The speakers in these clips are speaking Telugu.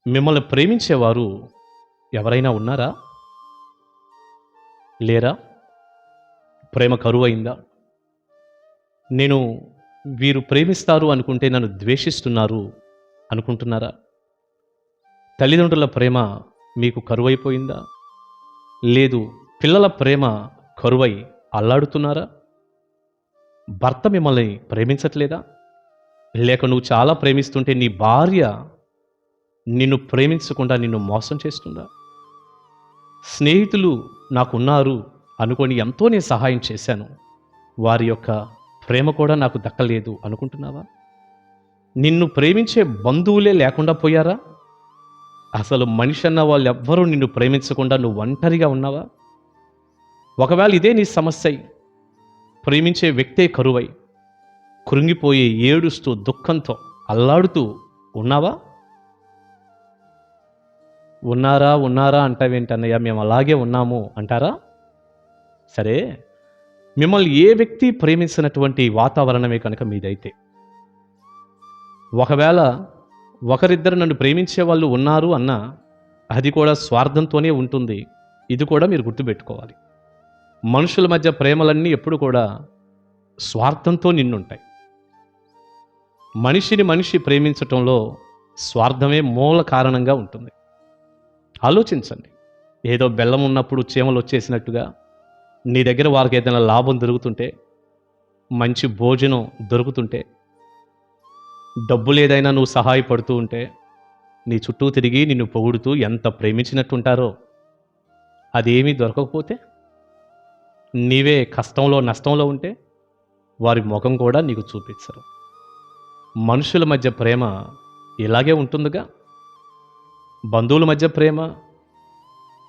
మిమ్మల్ని ప్రేమించేవారు ఎవరైనా ఉన్నారా? లేరా? ప్రేమ కరువయిందా? నేను వీరు ప్రేమిస్తారు అనుకుంటే నన్ను ద్వేషిస్తున్నారు అనుకుంటున్నారా? తల్లిదండ్రుల ప్రేమ మీకు కరువైపోయిందా? లేదు, పిల్లల ప్రేమ కరువై అల్లాడుతున్నారా? భర్త మిమ్మల్ని ప్రేమించట్లేదా? లేక నువ్వు చాలా ప్రేమిస్తుంటే నీ భార్య నిన్ను ప్రేమించకుండా నిన్ను మోసం చేస్తుందా? స్నేహితులు నాకున్నారు అనుకొని ఎంతో నేను సహాయం చేశాను, వారి యొక్క ప్రేమ కూడా నాకు దక్కలేదు అనుకుంటున్నావా? నిన్ను ప్రేమించే బంధువులే లేకుండా పోయారా? అసలు మనిషి అన్న వాళ్ళు ఎవ్వరూ నిన్ను ప్రేమించకుండా నువ్వు ఒంటరిగా ఉన్నావా? ఒకవేళ ఇదే నీ సమస్య, ప్రేమించే వ్యక్తే కరువై కృంగిపోయి ఏడుస్తూ దుఃఖంతో అల్లాడుతూ ఉన్నావా? ఉన్నారా అంటావేంటన్నయ్య, మేము అలాగే ఉన్నాము అంటారా? సరే, మిమ్మల్ని ఏ వ్యక్తి ప్రేమించినటువంటి వాతావరణమే కనుక మీదైతే, ఒకవేళ ఒకరిద్దరు నన్ను ప్రేమించే వాళ్ళు ఉన్నారు అన్నా అది కూడా స్వార్థంతోనే ఉంటుంది. ఇది కూడా మీరు గుర్తుపెట్టుకోవాలి. మనుషుల మధ్య ప్రేమలన్నీ ఎప్పుడు కూడా స్వార్థంతో నిన్నుంటాయి. మనిషిని మనిషి ప్రేమించటంలో స్వార్థమే మూల కారణంగా ఉంటుంది. ఆలోచించండి. ఏదో బెల్లం ఉన్నప్పుడు చీమలు వచ్చేసినట్టుగా నీ దగ్గర వారికి ఏదైనా లాభం దొరుకుతుంటే, మంచి భోజనం దొరుకుతుంటే, డబ్బులు ఏదైనా నువ్వు సహాయపడుతూ ఉంటే, నీ చుట్టూ తిరిగి నిన్ను పొగుడుతూ ఎంత ప్రేమించినట్టుంటారో, అదేమీ దొరకకపోతే, నీవే కష్టంలో నష్టంలో ఉంటే వారి ముఖం కూడా నీకు చూపించరు. మనుషుల మధ్య ప్రేమ ఇలాగే ఉంటుందిగా. బంధువుల మధ్య ప్రేమ,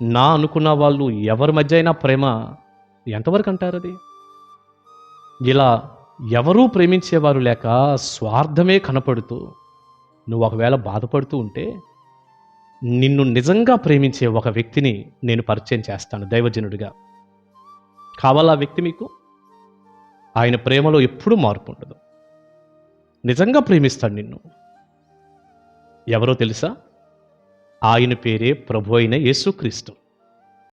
నా అనుకున్న వాళ్ళు ఎవరి మధ్య అయినా ప్రేమ ఎంతవరకు అంటారు? అది ఇలా ఎవరూ ప్రేమించేవారు లేక స్వార్థమే కనపడుతూ నువ్వు ఒకవేళ బాధపడుతూ ఉంటే, నిన్ను నిజంగా ప్రేమించే ఒక వ్యక్తిని నేను పరిచయం చేస్తాను దైవజనుడిగా. కావాలా వ్యక్తి మీకు? ఆయన ప్రేమలో ఎప్పుడూ మార్పు ఉండదు. నిజంగా ప్రేమిస్తాడు నిన్ను. ఎవరో తెలుసా? ఆయన పేరే ప్రభు అయిన యేసుక్రీస్తు.